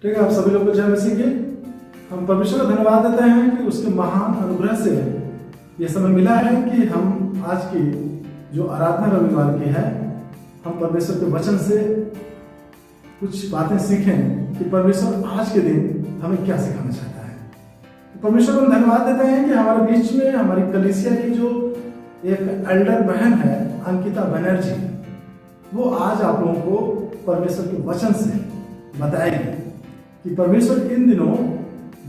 ठीक है, आप सभी लोग को जय मसीह की। हम परमेश्वर का धन्यवाद देते हैं कि उसके महान अनुग्रह से ये समय मिला है कि हम आज की जो आराधना रविवार की है, हम परमेश्वर के वचन से कुछ बातें सीखें कि परमेश्वर आज के दिन हमें क्या सिखाना चाहता है। परमेश्वर को धन्यवाद देते हैं कि हमारे बीच में हमारी कलीसिया की जो एक एल्डर बहन है अंकिता बनर्जी, वो आज आप लोगों को परमेश्वर के वचन से बताएगी कि परमेश्वर इन दिनों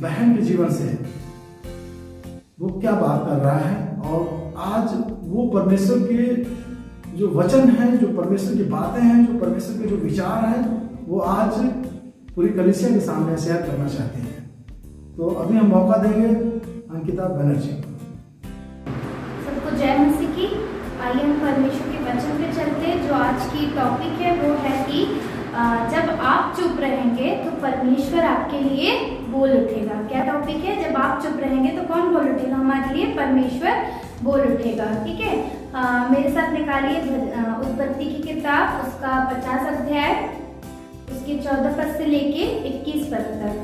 बहन के जीवन से वो क्या बात कर रहा है और आज वो परमेश्वर के जो वचन है, जो परमेश्वर की बातें हैं, जो परमेश्वर के जो विचार हैं, वो आज पूरी कलीसिया के सामने शेयर करना चाहते हैं। तो अभी हम मौका देंगे अंकिता बनर्जी को। सबको जय मसीह की। आइए हम परमेश्वर के वचन पे चलते हैं। जो आज की टॉपिक है वो है कि जब आप चुप रहेंगे तो परमेश्वर आपके लिए बोल उठेगा। क्या टॉपिक है? जब आप चुप रहेंगे तो कौन बोल उठेगा हमारे लिए? परमेश्वर बोल उठेगा। ठीक है, मेरे साथ निकालिए उत्पत्ति की किताब, उसका 50 अध्याय, उसके 14 पद से लेके 21 पद तक।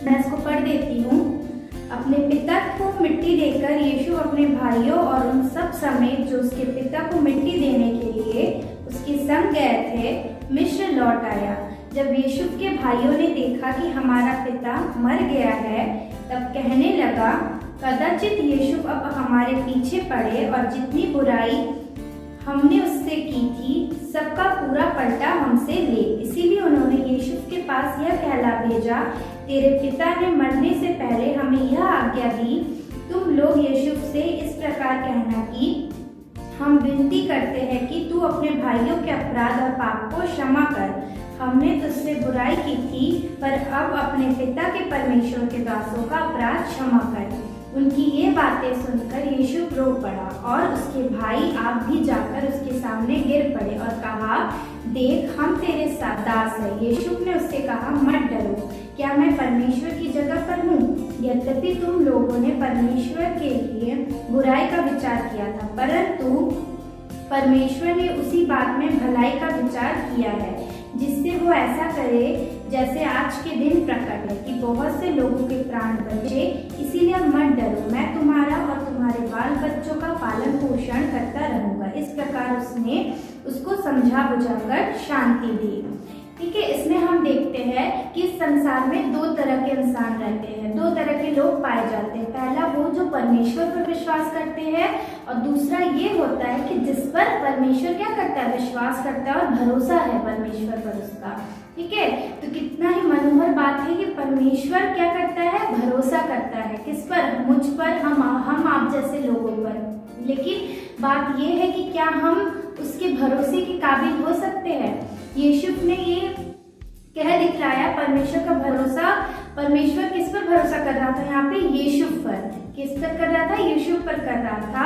मैं इसको पढ़ देती हूँ। अपने पिता को मिट्टी देकर यीशु अपने भाइयों और उन सब समेत जो उसके पिता को मिट्टी देने के लिए उसके संग गए थे, मिस्र लौट आया। जब यीशु के भाइयों ने देखा कि हमारा पिता मर गया है, तब कहने लगा, कदाचित यीशु अब हमारे पीछे पड़े और जितनी बुराई हमने उससे की थी सबका पूरा पलटा हमसे ले। इसीलिए उन्होंने यीशु के पास यह कहला भेजा, तेरे पिता ने मरने से पहले हमें यह आज्ञा दी, तुम लोग यीशु से इस प्रकार कहना कि हम विनती करते हैं कि तू अपने भाइयों के अपराध और पाप को क्षमा कर। हमने तुझसे बुराई की थी, पर अब अपने पिता के परमेश्वर के दासों का अपराध क्षमा कर। उनकी ये बातें सुनकर यीशु रो पड़ा और उसके भाई आप भी जाकर उसके सामने गिर पड़े और कहा, देख हम तेरे साथ दास है। यीशु ने उससे कहा, मत डरो, क्या मैं परमेश्वर की जगह पर हूँ? यद्यपि तुम लोगों ने परमेश्वर के लिए बुराई का विचार किया था, परंतु परमेश्वर ने उसी बात में भलाई का विचार किया है, जिससे वो ऐसा करे जैसे आज के दिन प्रकट है कि बहुत से लोगों के प्राण बचे। इसीलिए मत डरो, मैं तुम्हारा और तुम्हारे बाल बच्चों का पालन पोषण करता रहूंगा। इस प्रकार उसने उसको समझा बुझाकर शांति दी। ठीक है, इसमें हम देखते हैं कि संसार में दो तरह के इंसान रहते हैं, दो तरह के लोग पाए जाते हैं। पहला वो जो परमेश्वर पर विश्वास करते हैं और दूसरा ये होता है कि जिस पर परमेश्वर क्या करता है? विश्वास करता है और भरोसा है परमेश्वर पर उसका। ठीक है, तो कितना ही मनोहर बात है कि परमेश्वर क्या करता है? भरोसा करता है। किस पर? मुझ पर, हम आप जैसे लोगों पर। लेकिन बात ये है कि क्या हम उसके भरोसे के काबिल हो सकते हैं? यीशु ने ये कह दिखलाया परमेश्वर का भरोसा। परमेश्वर किस पर भरोसा कर रहा था? यहाँ पे यीशु पर। किस पर कर रहा था? यीशु पर कर रहा था।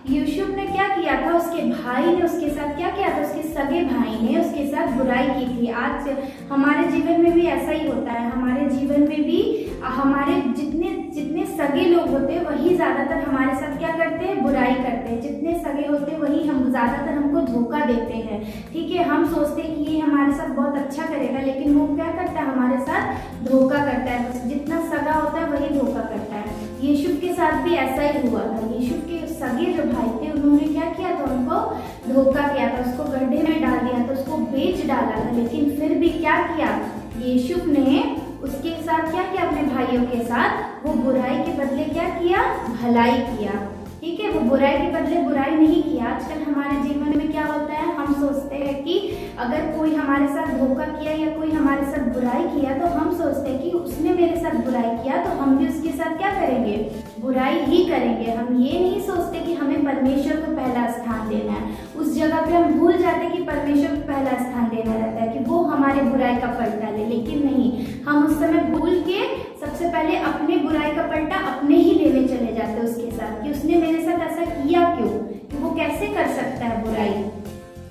यीशु ने क्या किया था? उसके भाई ने उसके साथ क्या किया था? उसके सगे भाई ने उसके साथ बुराई की थी। आज हमारे जीवन में भी ऐसा ही होता है। हमारे जीवन में भी हमारे जितने सगे लोग होते हैं वही ज्यादातर हमारे साथ क्या करते हैं? बुराई करते हैं। जितने सगे होते हैं वही हम ज्यादातर हमको धोखा देते हैं। ठीक है, हम सोचते हैं कि ये हमारे साथ बहुत अच्छा करेगा, लेकिन वो क्या करता है? हमारे साथ धोखा करता है। जितना सगा होता है वही धोखा करता है। यीशु के साथ भी ऐसा ही हुआ था। यीशु के सगे जो भाई थे उन्होंने क्या किया था? उनको धोखा किया था, उसको गड्ढे में डाल दिया था, उसको बेच डाला था। लेकिन फिर भी क्या किया? यीशु ने उसके साथ क्या किया? अपने भाइयों के साथ वो बुराई के बदले क्या किया? भलाई किया। ठीक है, वो बुराई के बदले बुराई नहीं किया। आजकल हमारे जीवन में क्या होता है? हम सोचते हैं कि अगर कोई हमारे साथ धोखा किया या कोई हमारे साथ बुराई किया तो हम सोचते हैं कि उसने मेरे साथ बुराई किया तो हम भी उसके साथ क्या करेंगे? बुराई ही करेंगे। हम ये नहीं सोचते कि हमें परमेश्वर को पहला स्थान देना है। उस जगह पे हम भूल जाते कि परमेश्वर को पहला स्थान देना रहता है कि वो हमारे बुराई का पलटा ले, लेकिन नहीं, हम उस समय भूल के सबसे पहले अपने बुराई का पलटा अपने ही लेने चले जाते हैं उसके साथ कि उसने मेरे साथ ऐसा किया क्यों? वो कैसे कर सकता है बुराई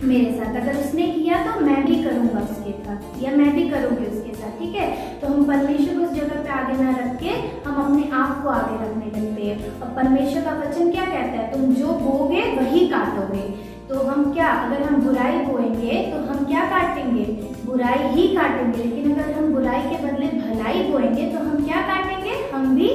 मेरे साथ? अगर उसने किया तो मैं भी करूंगा उसके साथ, या मैं भी करूंगी उसके साथ। ठीक है, तो हम परमेश्वर को उस जगह पे आगे ना रख के हम अपने आप को आगे रखने लगते हैं। और परमेश्वर का वचन क्या कहता है? तुम जो बोगे वही काटोगे। तो हम क्या, अगर हम बुराई बोएंगे तो हम क्या काटेंगे? बुराई ही काटेंगे। लेकिन अगर हम बुराई के बदले भलाई बोएंगे तो हम क्या काटेंगे? हम भी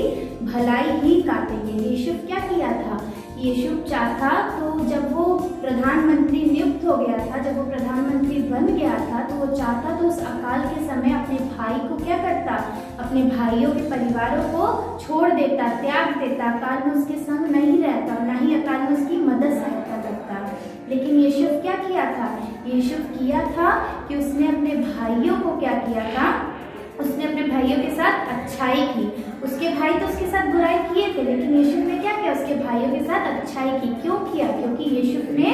भलाई ही काटेंगे। यीशु क्या किया था? यीशु चाहता तो जब वो प्रधानमंत्री नियुक्त हो गया था, जब वो प्रधानमंत्री बन गया था, तो वो चाहता तो उस अकाल के समय अपने भाई को क्या करता? अपने भाइयों के परिवारों को छोड़ देता, त्याग देता, अकाल में उसके संग नहीं रहता और ना ही अकाल में उसकी मदद सहायता करता। लेकिन यीशु क्या किया था? यीशु किया था कि उसने अपने भाइयों को क्या किया था? उसने अपने भाइयों के साथ अच्छाई की। उसके भाई तो उसके साथ बुराई किए थे, लेकिन यीशु ने क्या किया? उसके भाइयों के साथ अच्छाई की। क्यों किया? क्योंकि यीशु ने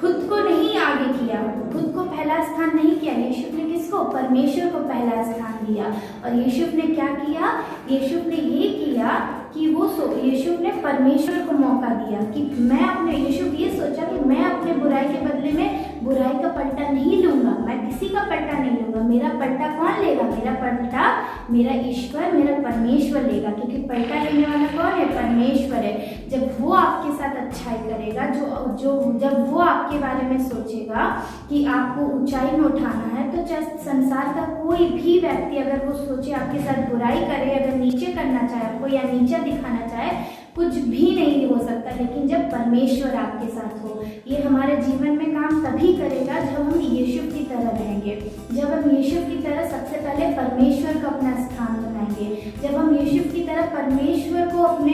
खुद को नहीं आगे किया, खुद को पहला स्थान नहीं किया। यीशु ने किसको? परमेश्वर को पहला स्थान दिया। और यीशु ने क्या किया? यीशु ने ये किया कि यीशु ने परमेश्वर को मौका दिया कि यीशु ये सोचा कि मैं अपने बुराई के बदले में बुराई का पलटा नहीं लूंगा, मैं किसी का पलटा नहीं लूंगा। मेरा पलटा कौन लेगा? मेरा पलटा मेरा ईश्वर, मेरा परमेश्वर लेगा, क्योंकि पलटा लेने वाला कौन है? परमेश्वर है। जब वो आपके साथ अच्छाई करेगा, जब वो आपके बारे में सोचेगा कि आपको ऊंचाई में उठाना है, तो चाहे संसार का कोई भी व्यक्ति अगर वो सोचे आपके साथ बुराई करे, अगर नीचे करना चाहे आपको या नीचा दिखाना चाहे, कुछ भी नहीं हो सकता। लेकिन जब परमेश्वर आपके साथ हो, ये हमारे जीवन में काम तभी करेगा जब हम यीशु की तरह रहेंगे, जब हम यीशु की तरह सबसे पहले परमेश्वर को अपना स्थान बनाएंगे, जब हम यीशु की तरह परमेश्वर को अपने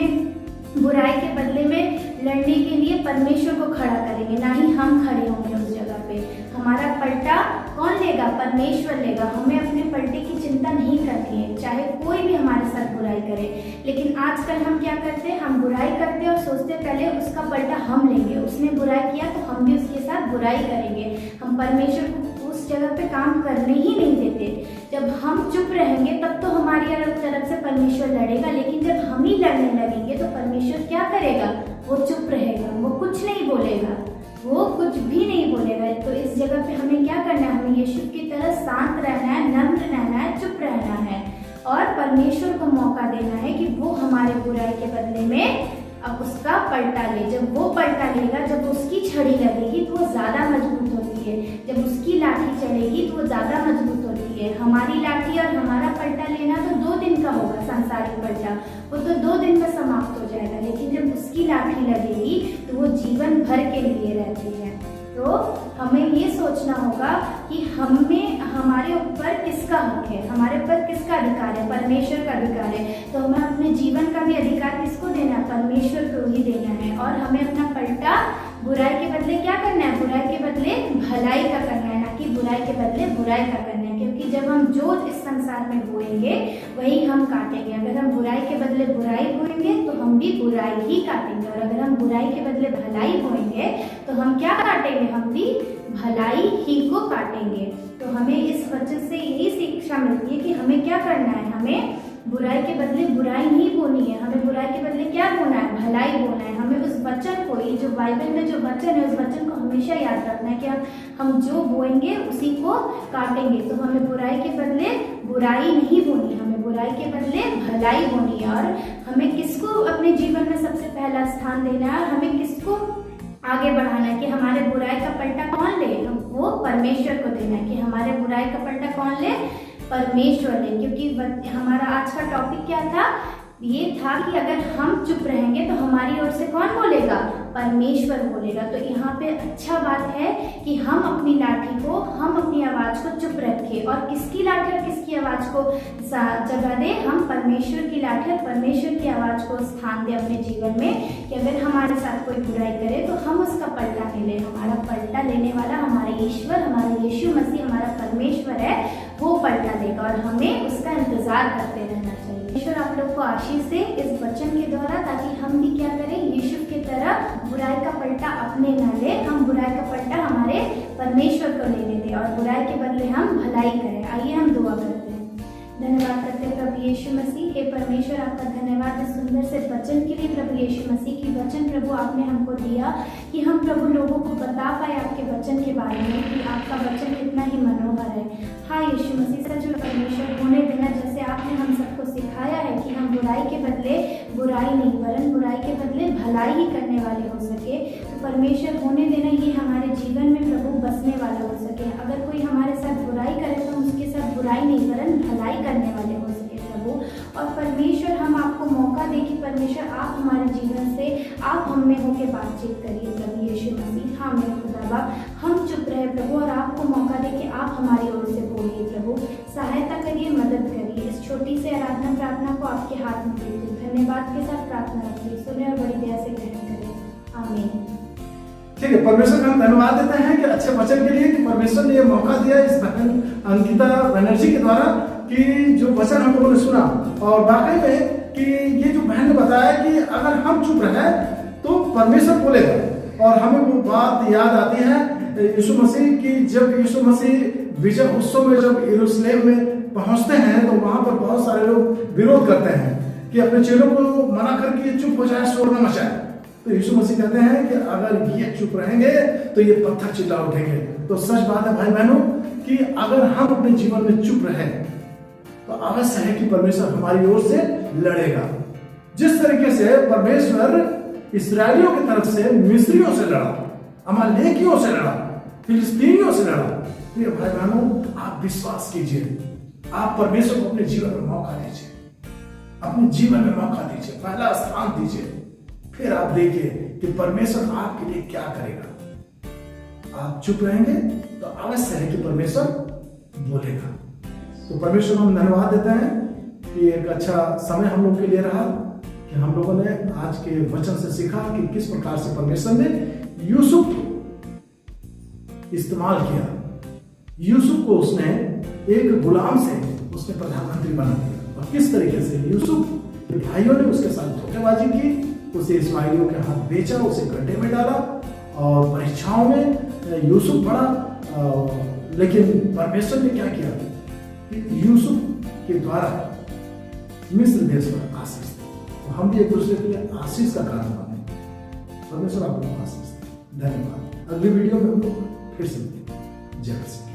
बुराई के बदले में लड़ने के लिए परमेश्वर को खड़ा करेंगे, ना ही हम खड़े होंगे उस जगह पे। हमारा पलटा कौन लेगा? परमेश्वर लेगा। हमें अपने पलटे की चिंता नहीं करनी है, चाहे कोई भी हमारे साथ बुराई करे। लेकिन आजकल हम क्या करते हैं? हम बुराई करते हैं और सोचते पहले उसका पलटा हम लेंगे। उसने बुराई किया तो हम भी उसके साथ बुराई करेंगे। हम परमेश्वर को उस जगह पे काम करने ही नहीं देते। जब हम चुप रहेंगे तब तो हमारी तरफ से परमेश्वर लड़ेगा, लेकिन जब हम ही लड़ने लगेंगे तो परमेश्वर क्या करेगा? वो चुप रहेगा, वो कुछ नहीं बोलेगा, वो कुछ भी नहीं बोलेगा। तो इस जगह पे हमें क्या करना है? हमें यीशु की तरह शांत रहना है, नम्र रहना है, चुप रहना है और परमेश्वर को मौका देना है कि वो हमारे बुराई के बदले में अब उसका पलटा ले। जब वो पलटा लेगा, जब उसकी छड़ी लगेगी तो वो ज़्यादा मजबूत होती है, जब उसकी लाठी चलेगी तो वो ज़्यादा मजबूत होती है। हमारी लाठी और हमारा पलटा लेना तो 2 दिन का होगा, सांसारिक पलटा वो तो 2 दिन में समाप्त हो जाएगा, लेकिन जब उसकी लाठी लगेगी तो वो जीवन भर के लिए रहती है। तो हमें ये सोचना होगा कि हमारे ऊपर किसका हक है, हमारे ऊपर किसका अधिकार है? परमेश्वर का अधिकार है। तो हमें अपने जीवन का भी अधिकार किसको देना है? परमेश्वर को ही देना है। और हमें अपना पलटा बुराई के बदले क्या करना है? बुराई के बदले भलाई का करना है, ना कि बुराई के बदले बुराई का करना है। क्योंकि जब हम जो इस संसार में बोएंगे वही हम काटेंगे। अगर हम बुराई के बदले बुराई बोएंगे तो हम भी बुराई ही काटेंगे, और अगर हम बुराई के बदले भलाई बोएंगे तो हम क्या काटेंगे? हम भी भलाई ही को काटेंगे। तो हमें इस वचन से यही शिक्षा मिलती है कि हमें क्या करना है? हमें बुराई के बदले बुराई नहीं बोनी है, हमें बुराई के बदले क्या बोना है? भलाई बोना है। हमें उस वचन को, ये जो बाइबल में जो वचन है, उस वचन को हमेशा याद रखना है कि हम जो बोएंगे उसी को काटेंगे। तो हमें बुराई के बदले बुराई नहीं बोनी, हमें बुराई के बदले भलाई बोनी है। और हमें किसको अपने जीवन में सबसे पहला स्थान देना है? हमें किसको आगे बढ़ाना है कि हमारे बुराई का पलटा कौन ले? वो परमेश्वर को देना है कि हमारे बुराई का पलटा कौन ले? परमेश्वर ले। क्योंकि हमारा आज का टॉपिक क्या था? ये था कि अगर हम चुप रहेंगे तो हमारी ओर से कौन बोलेगा? परमेश्वर बोलेगा। तो यहाँ पे अच्छा बात है कि हम अपनी लाठी को, हम अपनी आवाज़ को चुप रखें। और किसकी लाठी और किसकी आवाज़ को जगह दें? हम परमेश्वर की लाठी और परमेश्वर की आवाज़ को स्थान दें अपने जीवन में, कि अगर हमारे साथ कोई बुराई करे तो हम उसका पलटा नहीं लें। हमारा पलटा लेने वाला हमारा ईश्वर, हमारा यीशु मसीह, हमारा परमेश्वर है, वो पलटा देगा और हमें उसका इंतज़ार करते रहना चाहिए। ईश्वर आप लोग को आशीष दे इस वचन के द्वारा, ताकि हम भी क्या करें? यीशु की तरह बुराई का पलटा अपने न ले, हम बुराई का पलटा हमारे परमेश्वर को लेने दें और बुराई के बदले हम भलाई करें। आइए हम दुआ करते हैं। धन्यवाद करते हैं प्रभु यीशु मसीह। हे परमेश्वर, आपका धन्यवाद इस सुंदर से वचन के लिए। प्रभु यीशु मसीह की वचन प्रभु आपने हमको दिया कि हम प्रभु लोगों को बता पाए आपके वचन के बारे में कि आपका वचन कितना ही मनोहर है। हाँ यीशु मसीह, सच में परमेश्वर होने देना, जैसे आपने हम सबको सिखाया है कि हम बुराई के बदले बुराई नहीं, वरन बुराई के बदले भलाई ही करने वाले हो सके। तो परमेश्वर होने देना ये हमारे जीवन में प्रभु बसने वाला हो सके। सके। अगर कोई हमारे साथ बुराई करे तो हम उसके साथ बुराई नहीं करें, भलाई करने वाले हो सके प्रभु। और परमेश्वर हम आपको मौका दे कि परमेश्वर आप हमारे जीवन से आप हम में होकर बातचीत करिए प्रभु यीशु मसीह। हाँ मेरे खुदाबा, हम चुप रहे प्रभु और आपको मौका दे कि आप हमारी ओर से बोलिए प्रभु। सहायता करिए, मदद करिए। इस छोटी से आराधना प्रार्थना को आपके हाथ में देते हुए धन्यवाद के साथ प्रार्थना रखिए, सुने और बड़ी दया से ग्रहण करें। आमीन। ठीक है, परमेश्वर का हम धन्यवाद देते हैं कि अच्छे वचन के लिए, कि परमेश्वर ने ये मौका दिया इस बहन अंकिता बनर्जी के द्वारा कि जो वचन हम लोगों ने सुना, और वाकई में कि ये जो बहन ने बताया कि अगर हम चुप रहे तो परमेश्वर बोलेगा। और हमें वो बात याद आती है यीशु मसीह की, जब यीशु मसीह विजय उत्सव में जब यरूशलेम में पहुंचते हैं तो वहां पर बहुत सारे लोग विरोध करते हैं कि अपने चेलों को मना करके चुप हो जाए, शोर न मचाए। तो यीशु मसीह कहते हैं कि अगर ये चुप रहेंगे तो ये पत्थर चिल्ला उठेंगे। तो सच बात है भाई बहनों कि अगर हम अपने जीवन में चुप रहे तो अवश्य है कि परमेश्वर हमारी ओर से लड़ेगा। जिस तरीके से परमेश्वर इस्राएलियों की तरफ से मिस्रियों से लड़ा, अमालेकियों से लड़ा, फिलिस्तीनियों से लड़ा, तो ये भाई बहनों आप विश्वास कीजिए, आप परमेश्वर को अपने जीवन में मौका दीजिए, अपने जीवन में मौका दीजिए, पहला स्थान दीजिए। फिर आप देखिए कि परमेश्वर आपके लिए क्या करेगा। आप चुप रहेंगे तो अवश्य है कि परमेश्वर बोलेगा। तो परमेश्वर को हम धन्यवाद देते हैं कि एक अच्छा समय हम लोग के लिए रहा, कि हम लोगों ने आज के वचन से सीखा कि किस प्रकार से परमेश्वर ने यूसुफ को इस्तेमाल किया। यूसुफ को उसने एक गुलाम से उसने प्रधानमंत्री बना दिया, और किस तरीके से यूसुफ के भाइयों ने उसके साथ धोखेबाजी की, उसे इस्माइलियों के हाथ बेचा, उसे गड्ढे में डाला, और परीक्षाओं में यूसुफ पड़ा। लेकिन परमेश्वर ने क्या किया कि यूसुफ के द्वारा मिस्र देश पर आशीष दी। तो हम भी एक दूसरे के लिए आशीष का कारण बने। परमेश्वर आपको आशीष दे। धन्यवाद। अगली वीडियो में हम लोग फिर से मिलेंगे। जय श्री